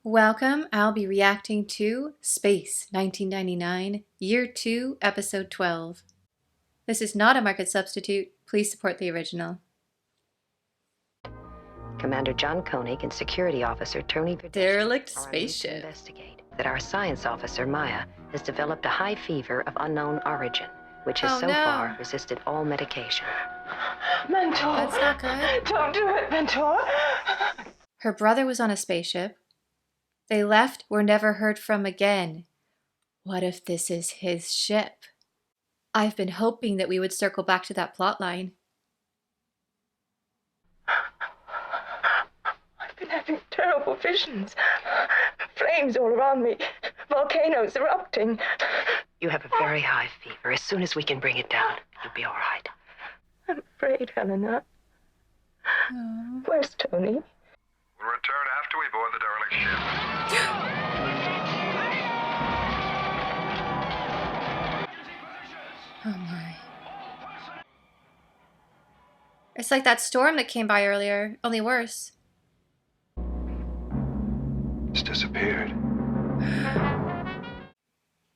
Welcome. I'll be reacting to Space 1999, Year 2, Episode 12. This is not a market substitute. Please support the original. Commander John Koenig and Security Officer Tony Derelict are on route to spaceship. investigate that our science officer, Maya, has developed a high fever of unknown origin, which has far resisted all medication. Mentor! That's not good. Don't do it, Mentor! Her brother was on a spaceship. They left, were never heard from again. What if this is his ship? I've been hoping that we would circle back to that plot line. I've been having terrible visions. Flames all around me. Volcanoes erupting. You have a very high fever. As soon as we can bring it down, you'll be all right. I'm afraid, Helena. Oh. Where's Tony? We'll return after we board the derelict ship. Oh my. It's like that storm that came by earlier, only worse. It's disappeared.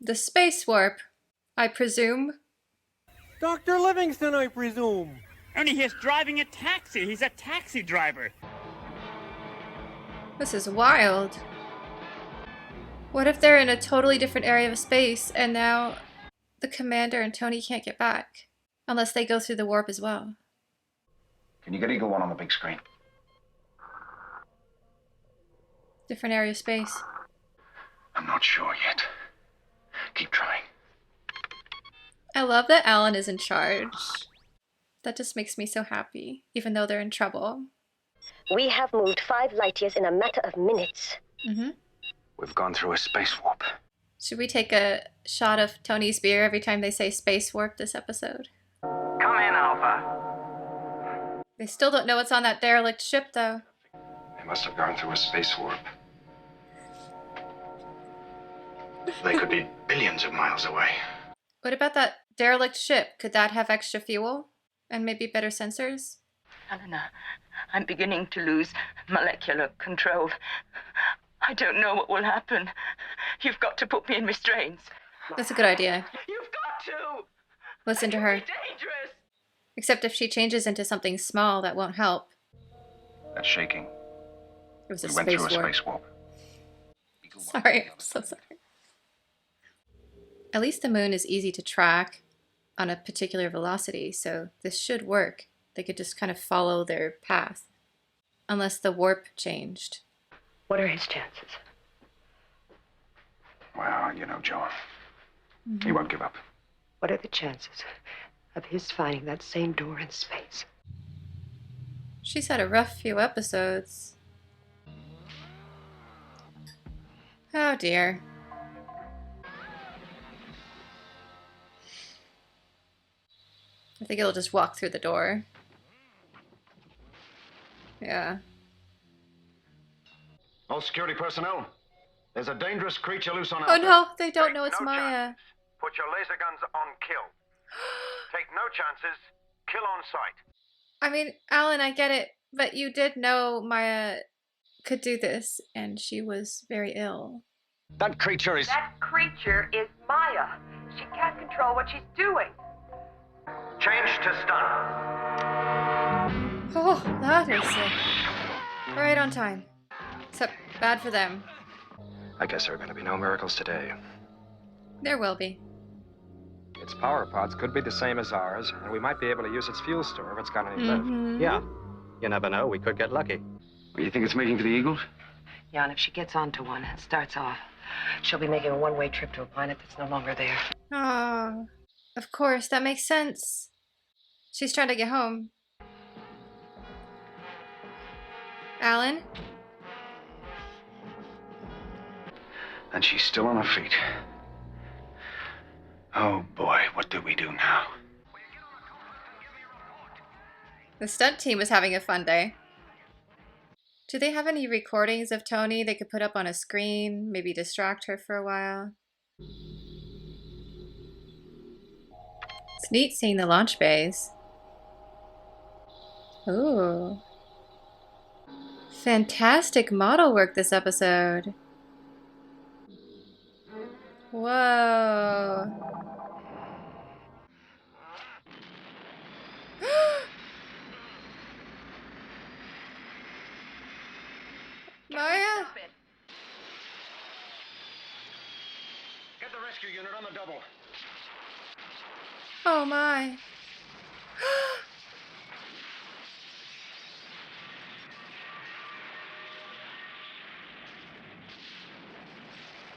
The space warp, I presume. Dr. Livingston, I presume. Only he's driving a taxi. He's a taxi driver. This is wild. What if they're in a totally different area of space and now the commander and Tony can't get back? Unless they go through the warp as well. Can you get Eagle One on the big screen? Different area of space. I'm not sure yet. Keep trying. I love that Alan is in charge. That just makes me so happy, even though they're in trouble. We have moved 5 light years in a matter of minutes. We've gone through a space warp. Should we take a shot of Tony's beer every time they say space warp this episode? Come in, Alpha. They still don't know what's on that derelict ship, though. They must have gone through a space warp. They could be billions of miles away. What about that derelict ship? Could that have extra fuel? And maybe better sensors? Helena, I'm beginning to lose molecular control. I don't know what will happen. You've got to put me in restraints. That's a good idea. You've got to! Listen to her. It's dangerous! Except if she changes into something small, that won't help. That's shaking. It was a We went through a space warp. space warp. Sorry, I'm so sorry. At least the moon is easy to track on a particular velocity, so this should work. They could just kind of follow their path. Unless the warp changed. What are his chances? Well, you know, Joan. He won't give up. What are the chances of his finding that same door in space? She's had a rough few episodes. Oh dear. I think it'll just walk through the door. Yeah. All security personnel, there's a dangerous creature loose on Oh Alpha. no, they don't know it's No Maya. chances. Put your laser guns on kill. Take no chances. Kill on sight. I mean, Alan, I get it, but you did know Maya could do this, and she was very ill. That creature is... That creature is Maya. She can't control what she's doing. Change to stun. Oh, that is right on time. Except bad for them. I guess there are going to be no miracles today. There will be. Its power pods could be the same as ours, and we might be able to use its fuel store if it's got any left. Yeah. You never know. We could get lucky. You think it's making for the Eagles? Yeah, and if she gets onto one and starts off, she'll be making a one-way trip to a planet that's no longer there. Oh, of course, that makes sense. She's trying to get home. Alan? And she's still on her feet. Oh boy, what do we do now? The stunt team was having a fun day. Do they have any recordings of Tony they could put up on a screen? Maybe distract her for a while? It's neat seeing the launch bays. Ooh. Fantastic model work this episode. Whoa. Maya? Get the rescue unit on the double. Oh my.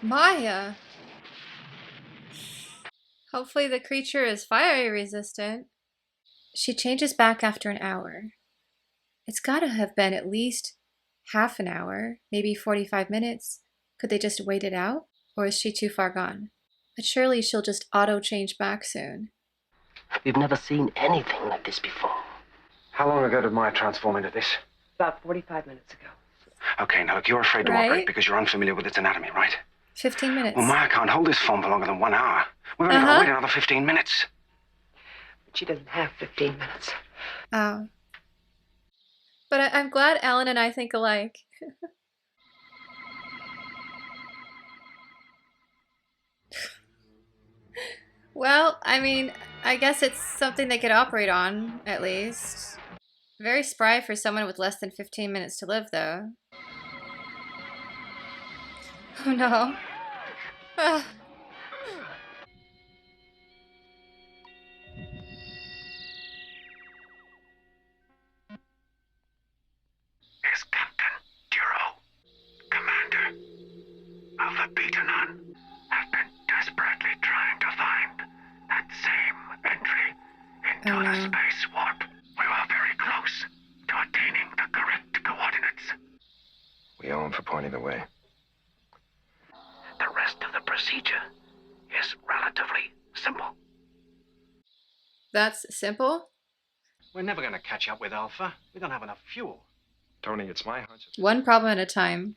Maya. Hopefully the creature is fire resistant. She changes back after an hour. It's gotta have been at least half an hour, maybe 45 minutes. Could they just wait it out? Or is she too far gone? But surely she'll just auto-change back soon. We've never seen anything like this before. How long ago did Maya transform into this? About 45 minutes ago. Okay, now look, you're afraid to Right? operate because you're unfamiliar with its anatomy, right? 15 minutes. Well, Maya can't hold this form for longer than 1 hour. We're only going to wait another 15 minutes. But she doesn't have 15 minutes. Oh. But I'm glad Alan and I think alike. Well, I mean, I guess it's something they could operate on, at least. Very spry for someone with less than 15 minutes to live, though. Oh no. Ah. Is Captain Duro, Commander Alpha Beta-Non, have been desperately trying to find that same entry into the space warp. We were very close to attaining the correct coordinates. We owe him for pointing the way. The rest of the procedure is relatively simple. That's simple? We're never going to catch up with Alpha. We don't have enough fuel. Tony, it's my hunch. One problem at a time.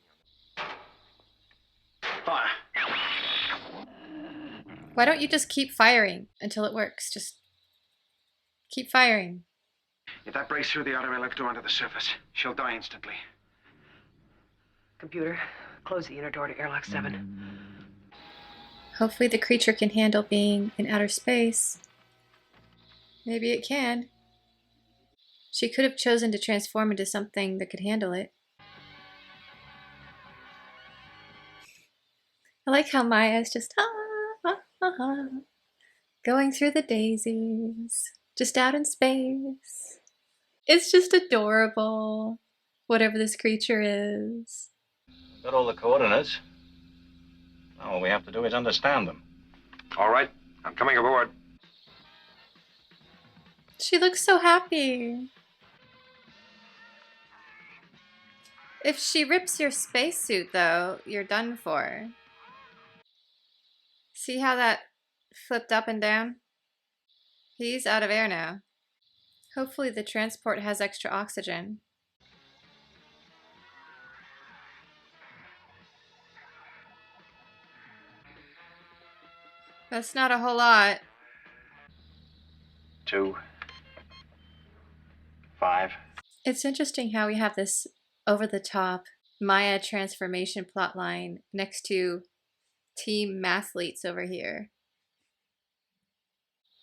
Fire. Why don't you just keep firing until it works? Just keep firing. If that breaks through the outer airlock door onto the surface, she'll die instantly. Computer, close the inner door to airlock 7. Hopefully the creature can handle being in outer space. Maybe it can. She could have chosen to transform into something that could handle it. I like how Maya is just going through the daisies, just out in space. It's just adorable, whatever this creature is. Got all the coordinates. Now all we have to do is understand them. All right, I'm coming aboard. She looks so happy. If she rips your spacesuit, though, you're done for. See how that flipped up and down? He's out of air now. Hopefully the transport has extra oxygen. That's not a whole lot. 2, 5. It's interesting how we have this over-the-top Maya transformation plotline next to Team Mathletes over here.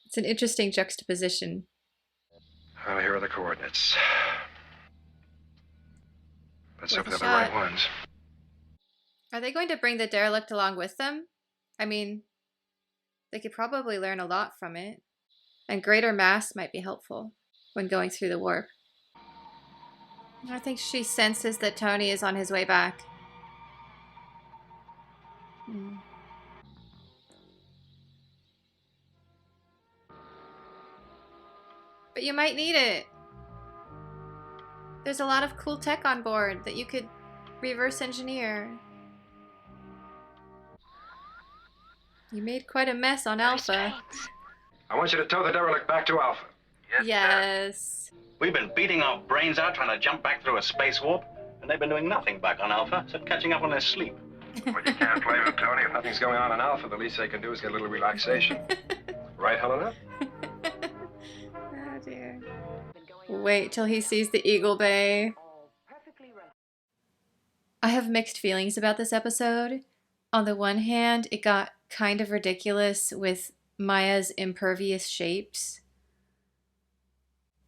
It's an interesting juxtaposition. Well, here are the coordinates. Let's hope Worth a they're the right shot. ones. Are they going to bring the derelict along with them? I mean, they could probably learn a lot from it. And greater mass might be helpful when going through the warp. I think she senses that Tony is on his way back. But you might need it. There's a lot of cool tech on board that you could reverse engineer. You made quite a mess on Alpha. I want you to tow the derelict back to Alpha. Yes. We've been beating our brains out trying to jump back through a space warp, and they've been doing nothing back on Alpha except catching up on their sleep. Well, you can't blame him, Tony. If nothing's going on in Alpha, the least they can do is get a little relaxation. Right, Helena? Oh dear. Wait till he sees the Eagle Bay. I have mixed feelings about this episode. On the one hand, it got kind of ridiculous with Maya's impervious shapes.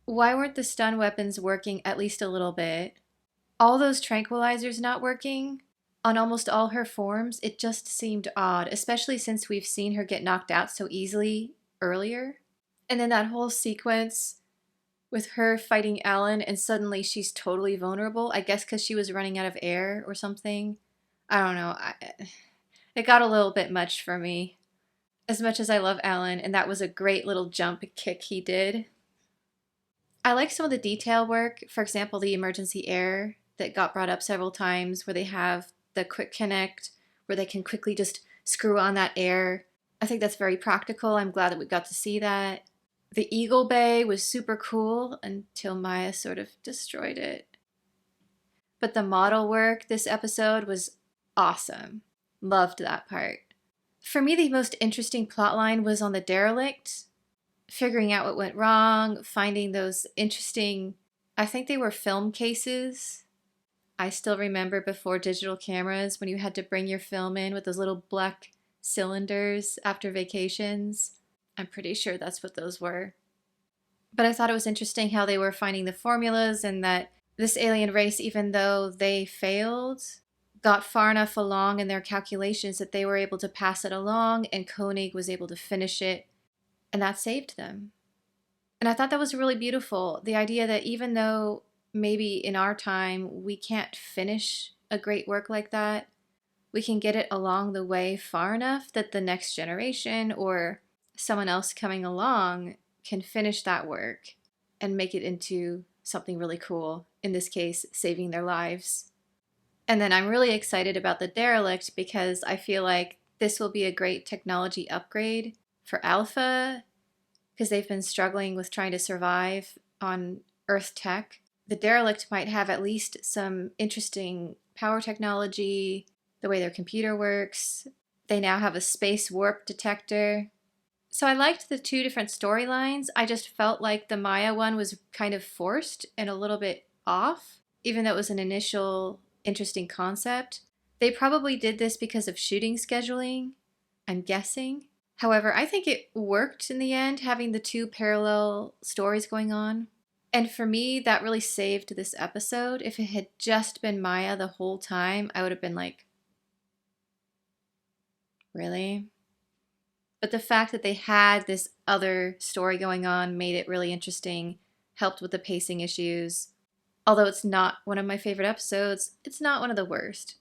Why weren't the stun weapons working at least a little bit? All those tranquilizers not working? On almost all her forms, it just seemed odd, especially since we've seen her get knocked out so easily earlier. And then that whole sequence with her fighting Alan and suddenly she's totally vulnerable, I guess because she was running out of air or something. I don't know. It got a little bit much for me. As much as I love Alan, and that was a great little jump kick he did. I like some of the detail work, for example, the emergency air that got brought up several times where they have the quick connect, where they can quickly just screw on that air. I think that's very practical. I'm glad that we got to see that. The Eagle Bay was super cool until Maya sort of destroyed it. But the model work this episode was awesome. Loved that part. For me, the most interesting plotline was on the derelict. Figuring out what went wrong, finding those interesting, I think they were film cases. I still remember before digital cameras when you had to bring your film in with those little black cylinders after vacations. I'm pretty sure that's what those were. But I thought it was interesting how they were finding the formulas and that this alien race, even though they failed, got far enough along in their calculations that they were able to pass it along and Koenig was able to finish it, and that saved them. And I thought that was really beautiful. The idea that even though maybe in our time we can't finish a great work like that, we can get it along the way far enough that the next generation or someone else coming along can finish that work and make it into something really cool, in this case, saving their lives. And then I'm really excited about the derelict because I feel like this will be a great technology upgrade for Alpha because they've been struggling with trying to survive on Earth tech. The derelict might have at least some interesting power technology, the way their computer works. They now have a space warp detector. So I liked the two different storylines. I just felt like the Maya one was kind of forced and a little bit off, even though it was an initial interesting concept. They probably did this because of shooting scheduling, I'm guessing. However, I think it worked in the end, having the two parallel stories going on. And for me, that really saved this episode. If it had just been Maya the whole time, I would have been like, really? But the fact that they had this other story going on made it really interesting, helped with the pacing issues. Although it's not one of my favorite episodes, it's not one of the worst.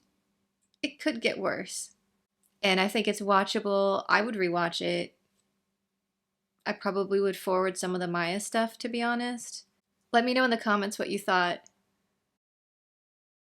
It could get worse. And I think it's watchable. I would rewatch it. I probably would forward some of the Maya stuff, to be honest. Let me know in the comments what you thought.